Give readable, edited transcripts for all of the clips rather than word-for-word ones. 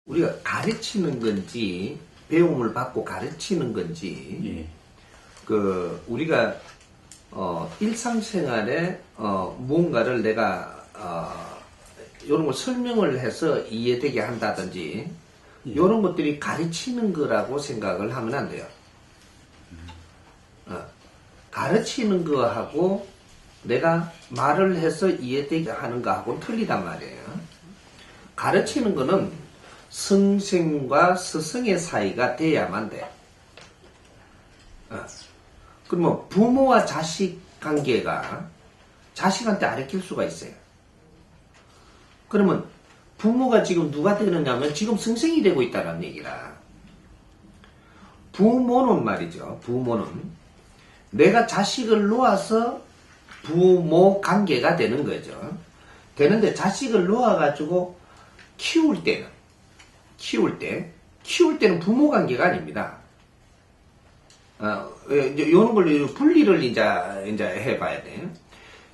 우리가 가르치는 건지 배움을 받고 가르치는 건지 예. 우리가 일상생활에 무언가를 내가 이런 걸 설명을 해서 이해되게 한다든지 예. 이런 것들이 가르치는 거라고 생각을 하면 안 돼요. 가르치는 거하고 내가 말을 해서 이해되게 하는 거하고는 틀리단 말이에요. 가르치는 거는 선생과 스승의 사이가 돼야만 돼. 그러면 부모와 자식 관계가 자식한테 가르칠 수가 있어요. 그러면 부모가 지금 누가 되느냐면 지금 선생이 되고 있다는 얘기라. 부모는 말이죠. 부모는 내가 자식을 놓아서 부모 관계가 되는 거죠. 되는데 자식을 놓아가지고 키울 때는 부모 관계가 아닙니다. 요런 걸 분리를 이제 해봐야 돼.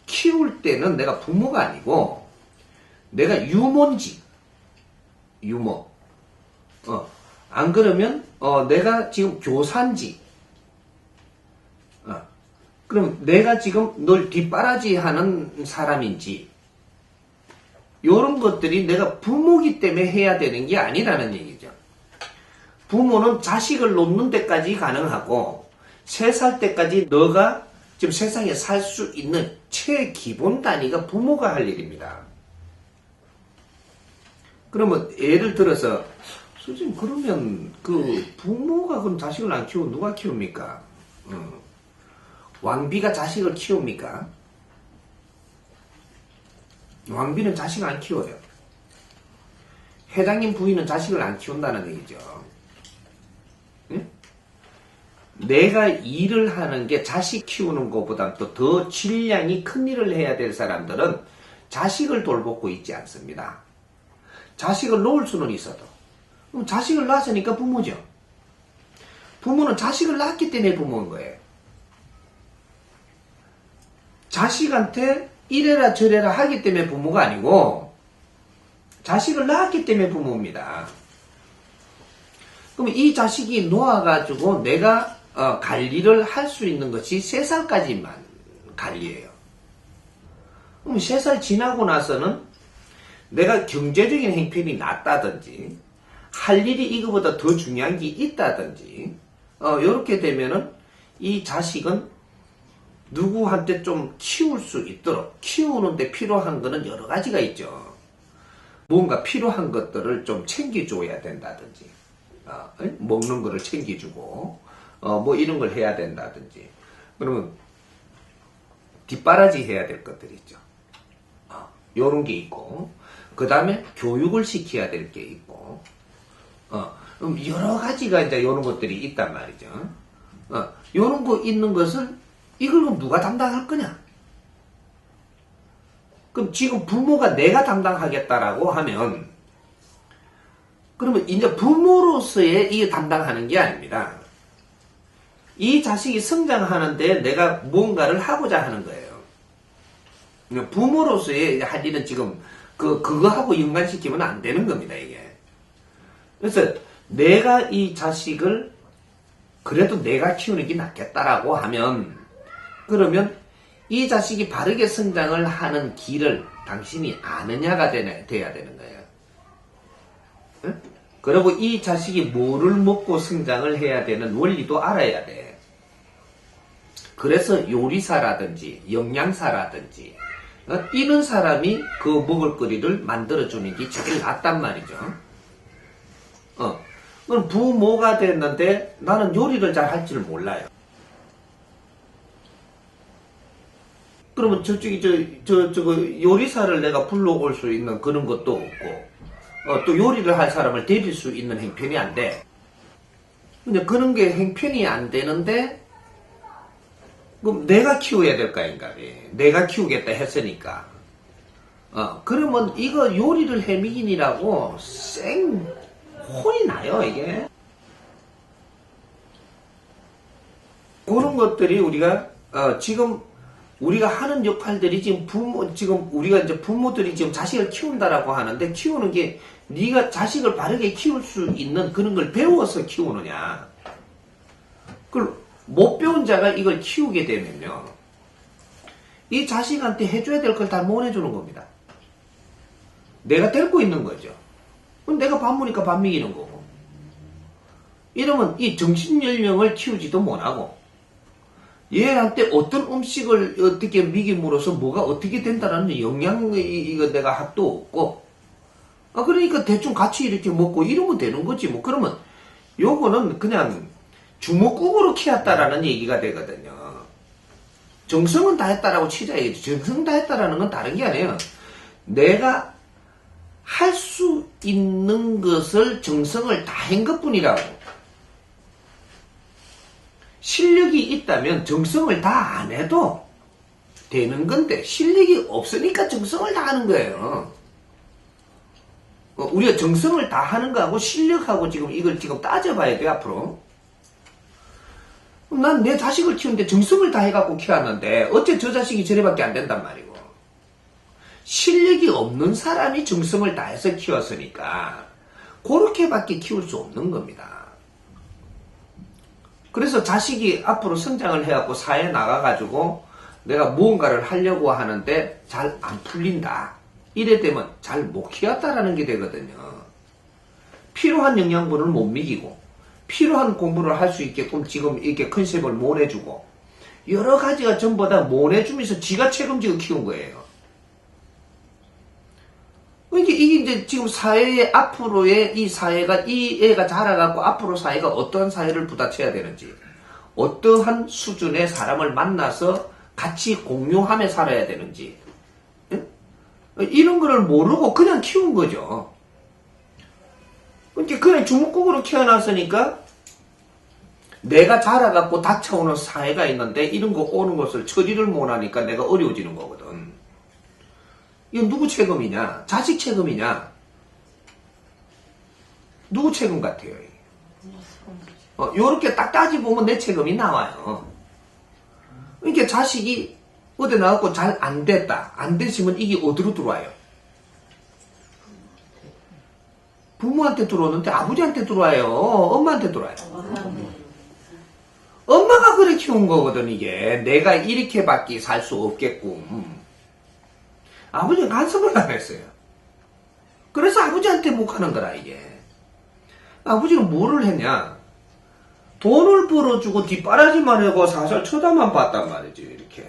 키울 때는 내가 부모가 아니고 내가 유모인지, 유모. 안 그러면 내가 지금 교사인지. 그럼 내가 지금 널 뒷바라지하는 사람인지. 요런 것들이 내가 부모기 때문에 해야 되는 게 아니라는 얘기죠. 부모는 자식을 놓는 데까지 가능하고 3살 때까지 너가 지금 세상에 살 수 있는 최기본 단위가 부모가 할 일입니다. 그러면 예를 들어서 선생님 그러면 그 부모가 그럼 자식을 안 키우고 누가 키웁니까? 왕비가 자식을 키웁니까? 왕비는 자식을 안 키워요. 회장님 부인은 자식을 안 키운다는 얘기죠. 응? 내가 일을 하는 게 자식 키우는 것보다 또 더 질량이 큰 일을 해야 될 사람들은 자식을 돌보고 있지 않습니다. 자식을 놓을 수는 있어도. 그럼 자식을 낳았으니까 부모죠. 부모는 자식을 낳았기 때문에 부모인 거예요. 자식한테 이래라 저래라 하기 때문에 부모가 아니고 자식을 낳았기 때문에 부모입니다. 그럼 이 자식이 놓아가지고 내가 관리를 할 수 있는 것이 3살까지만 관리예요. 그럼 3살 지나고 나서는 내가 경제적인 행편이 낫다든지 할 일이 이거보다 더 중요한 게 있다든지 이렇게 되면은 이 자식은 누구한테 좀 키울 수 있도록 키우는데 필요한 거는 여러 가지가 있죠. 뭔가 필요한 것들을 좀 챙겨줘야 된다든지 먹는 거를 챙겨주고 뭐 이런 걸 해야 된다든지 그러면 뒷바라지 해야 될 것들이 있죠. 요런 게 있고 그 다음에 교육을 시켜야 될 게 있고 그럼 여러 가지가 이제 요런 것들이 있단 말이죠. 요런 거 있는 것을 이걸 그럼 누가 담당할 거냐? 그럼 지금 부모가 내가 담당하겠다라고 하면 그러면 이제 부모로서의 이게 담당하는 게 아닙니다. 이 자식이 성장하는데 내가 뭔가를 하고자 하는 거예요. 부모로서의 할 일은 지금 그거하고 연관시키면 안 되는 겁니다, 이게. 그래서 내가 이 자식을 그래도 내가 키우는 게 낫겠다라고 하면 그러면 이 자식이 바르게 성장을 하는 길을 당신이 아느냐가 돼야 되는 거예요. 응? 그리고 이 자식이 뭐를 먹고 성장을 해야 되는 원리도 알아야 돼. 그래서 요리사라든지 영양사라든지 이런 사람이 그 먹을거리를 만들어주는 게 제일 낫단 말이죠. 그럼 부모가 됐는데 나는 요리를 잘 할 줄 몰라요. 그러면 저쪽이 저거 요리사를 내가 불러올 수 있는 그런 것도 없고 또 요리를 할 사람을 데릴 수 있는 행편이 안 돼. 근데 그런 게 행편이 안 되는데 그럼 내가 키워야 될 거 아닌가? 내가 키우겠다 했으니까. 그러면 이거 요리를 해미긴이라고 쌩 혼이 나요, 이게. 그런 것들이 우리가 지금 우리가 하는 역할들이 지금 우리가 이제 부모들이 지금 자식을 키운다라고 하는데 키우는 게 네가 자식을 바르게 키울 수 있는 그런 걸 배워서 키우느냐. 그걸 못 배운 자가 이걸 키우게 되면요. 이 자식한테 해줘야 될 걸 다 못 해주는 겁니다. 내가 데리고 있는 거죠. 그럼 내가 밥 먹으니까 밥 먹이는 거고. 이러면 이 정신연령을 키우지도 못하고 얘한테 어떤 음식을 어떻게 먹임으로써 뭐가 어떻게 된다라는 이거 내가 학도 없고 그러니까 대충 같이 이렇게 먹고 이러면 되는 거지 뭐. 그러면 요거는 그냥 주먹국으로 키웠다라는 얘기가 되거든요. 정성은 다했다라고 치자야지. 정성 다했다라는 건 다른 게 아니에요. 내가 할 수 있는 것을 정성을 다한 것뿐이라고. 실력이 있다면 정성을 다 안 해도 되는 건데 실력이 없으니까 정성을 다 하는 거예요. 우리가 정성을 다 하는 거하고 실력하고 이걸 따져봐야 돼 앞으로. 난 내 자식을 키우는데 정성을 다 해갖고 키웠는데 어째 저 자식이 저래밖에 안 된단 말이고. 실력이 없는 사람이 정성을 다해서 키웠으니까 그렇게밖에 키울 수 없는 겁니다. 그래서 자식이 앞으로 성장을 해갖고 사회에 나가가지고 내가 무언가를 하려고 하는데 잘 안 풀린다. 이래 되면 잘 못 키웠다라는 게 되거든요. 필요한 영양분을 못 먹이고 필요한 공부를 할 수 있게끔 지금 이렇게 컨셉을 못 해주고 여러 가지가 전부 다 못 해주면서 지가 책임지고 키운 거예요. 이게 이제 지금 사회의 앞으로의 이 사회가 이 애가 자라갖고 앞으로 사회가 어떠한 사회를 부딪혀야 되는지 어떠한 수준의 사람을 만나서 같이 공유하며 살아야 되는지 이런 거를 모르고 그냥 키운 거죠. 그냥 주먹국으로 키워놨으니까 내가 자라갖고 닥쳐오는 사회가 있는데 이런 거 오는 것을 처리를 못하니까 내가 어려워지는 거거든. 이건 누구 책임이냐? 자식 책임이냐? 누구 책임 같아요? 요렇게 딱 따지보면 내 책임이 나와요. 그러니까 자식이 어디 나갖고 잘 안 됐다. 안 되시면 이게 어디로 들어와요? 부모한테 들어오는데 아버지한테 들어와요. 엄마한테 들어와요. 엄마가 그래 키운 거거든 이게. 내가 이렇게밖에 살 수 없겠군. 아버지가 간섭을 안 했어요. 그래서 아버지한테 못 가는 거라 이게. 아버지는 뭐를 했냐? 돈을 벌어주고 뒷바라지만 하고 살살 쳐다만 봤단 말이지 이렇게.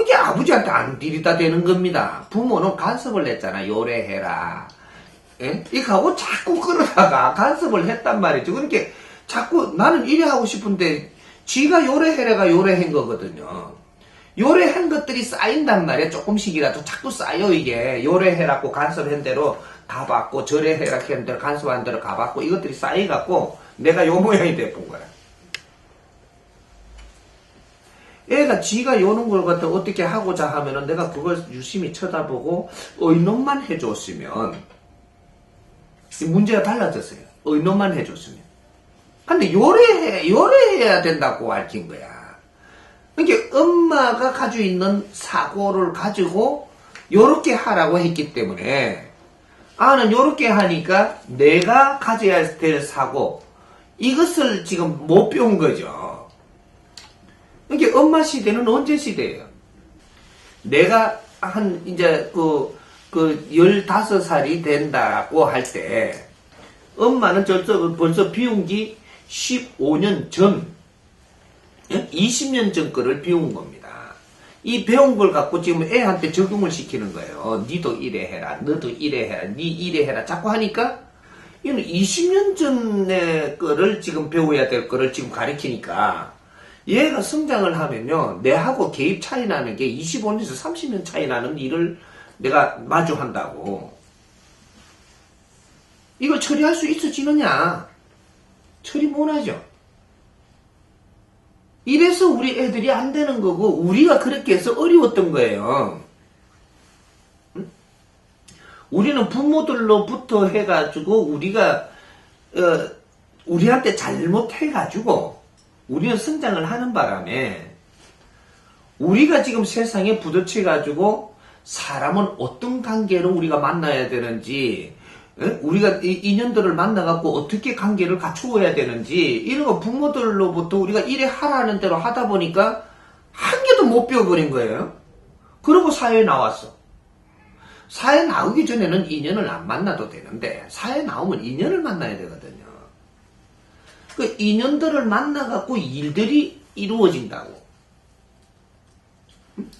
이게 아버지한테 안 들이다 되는 겁니다. 부모는 간섭을 했잖아. 요래해라. 예? 이거하고 자꾸 그러다가 간섭을 했단 말이죠. 그러니까 자꾸 나는 이래 하고 싶은데 지가 요래해라가 요래한 거거든요. 요래한 것들이 쌓인단 말이야. 조금씩이라도 자꾸 쌓여 이게. 요래해라고 간섭한 대로 가봤고 저래해라 한 대로 간섭한 대로 가봤고 이것들이 쌓여갖고 내가 요 모양이 돼본 거야. 애가 지가 요런 걸 갖다 어떻게 하고자 하면은 내가 그걸 유심히 쳐다보고 의논만 해줬으면 문제가 달라졌어요. 의논만 해줬으면. 근데 요래해야 된다고 알킨 거야. 그러니까 엄마가 가지고 있는 사고를 가지고 요렇게 하라고 했기 때문에 아는 요렇게 하니까 내가 가져야 될 사고 이것을 지금 못 배운 거죠. 그러니까 엄마 시대는 언제 시대예요? 내가 이제 15살이 된다고 할 때 엄마는 벌써 비운 지 15년 전 20년 전 거를 배운 겁니다. 이 배운 걸 갖고 지금 애한테 적용을 시키는 거예요. 니도 이래 해라. 너도 이래 해라. 니 이래 해라. 자꾸 하니까 이는 20년 전의 거를 지금 배워야 될 거를 지금 가르치니까 얘가 성장을 하면요. 내하고 개입 차이 나는 게 25년에서 30년 차이 나는 일을 내가 마주한다고. 이걸 처리할 수 있어지느냐? 처리 못하죠. 이래서 우리 애들이 안 되는 거고 우리가 그렇게 해서 어려웠던 거예요. 응? 우리는 부모들로부터 해가지고 우리가 우리한테 잘못해가지고 우리는 성장을 하는 바람에 우리가 지금 세상에 부딪혀 가지고 사람은 어떤 관계로 우리가 만나야 되는지, 우리가 인연들을 만나갖고 어떻게 관계를 갖추어야 되는지, 이런 거 부모들로부터 우리가 이래 하라는 대로 하다 보니까 한 개도 못 배워버린 거예요. 그러고 사회에 나왔어. 사회에 나오기 전에는 인연을 안 만나도 되는데, 사회에 나오면 인연을 만나야 되거든요. 그 인연들을 만나갖고 일들이 이루어진다고.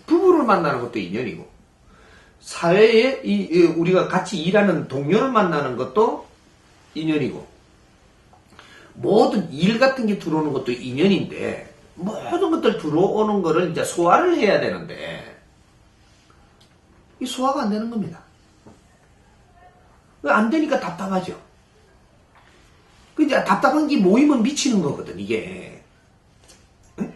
부부를 만나는 것도 인연이고, 사회에 우리가 같이 일하는 동료를 만나는 것도 인연이고, 모든 일 같은 게 들어오는 것도 인연인데, 모든 것들 들어오는 거를 이제 소화를 해야 되는데, 이 소화가 안 되는 겁니다. 안 되니까 답답하죠. 그 이제 답답한 게 모이면 미치는 거거든, 이게.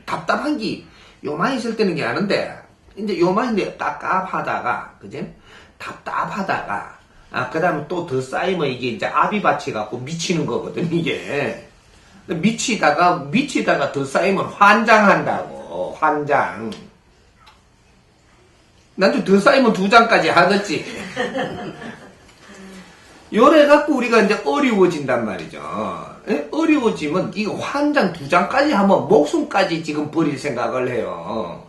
답답한 게 요만 있을 때는 게 아는데, 이제 요만인데 답답하다가, 그지? 답답하다가, 그 다음에 또 더 쌓이면 이게 이제 압이 받쳐갖고 미치는 거거든, 이게. 미치다가 더 쌓이면 환장한다고, 환장. 나도 더 쌓이면 2장까지 하겠지. 요래 갖고 우리가 이제 어려워진단 말이죠. 어려워지면 이거 환장 2장까지 하면 목숨까지 지금 버릴 생각을 해요.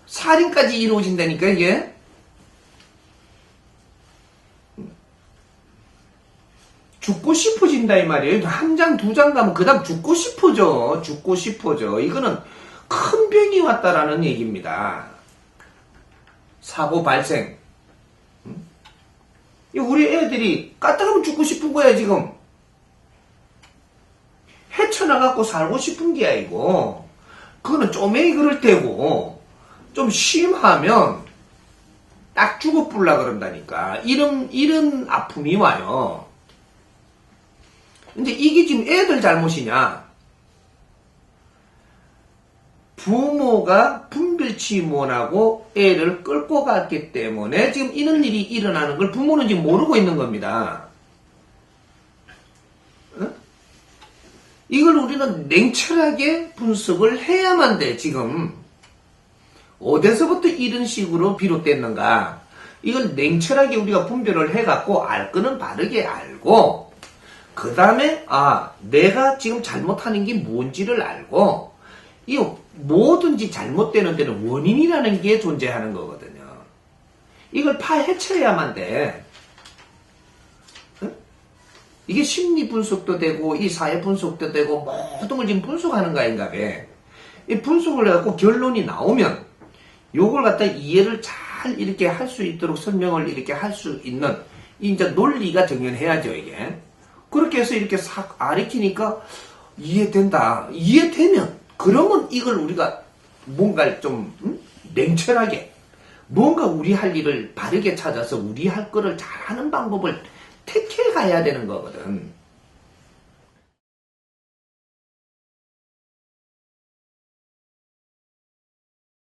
살인까지 이루어진다니까, 이게. 죽고 싶어진다, 이 말이에요. 1장, 2장 가면 그 다음 죽고 싶어져. 죽고 싶어져. 이거는 큰 병이 왔다라는 얘기입니다. 사고 발생. 우리 애들이 까딱하면 죽고 싶은 거야, 지금. 헤쳐나갖고 살고 싶은 게 아니고, 그거는 쪼매이 그럴 때고, 좀 심하면 딱 죽어 불라 그런다니까. 이런 아픔이 와요. 근데 이게 지금 애들 잘못이냐? 부모가 분별치 못하고 애를 끌고 갔기 때문에 지금 이런 일이 일어나는 걸 부모는 지금 모르고 있는 겁니다. 이걸 우리는 냉철하게 분석을 해야만 돼, 지금. 어디서부터 이런 식으로 비롯됐는가? 이걸 냉철하게 우리가 분별을 해갖고 알 거는 바르게 알고, 그 다음에, 내가 지금 잘못하는 게 뭔지를 알고, 이 뭐든지 잘못되는 데는 원인이라는 게 존재하는 거거든요. 이걸 파헤쳐야만 돼. 이게 심리 분석도 되고, 이 사회 분석도 되고, 모든 걸 지금 분석하는 거 아닌가 봐. 이 분석을 해갖고 결론이 나오면, 요걸 갖다 이해를 잘 이렇게 할 수 있도록 설명을 이렇게 할 수 있는, 이제 논리가 정연해야죠, 이게. 그렇게 해서 이렇게 싹 아리키니까 이해된다. 이해되면, 그러면 이걸 우리가 뭔가 좀, 냉철하게, 뭔가 우리 할 일을 바르게 찾아서 우리 할 거를 잘하는 방법을 택해 가야 되는 거거든.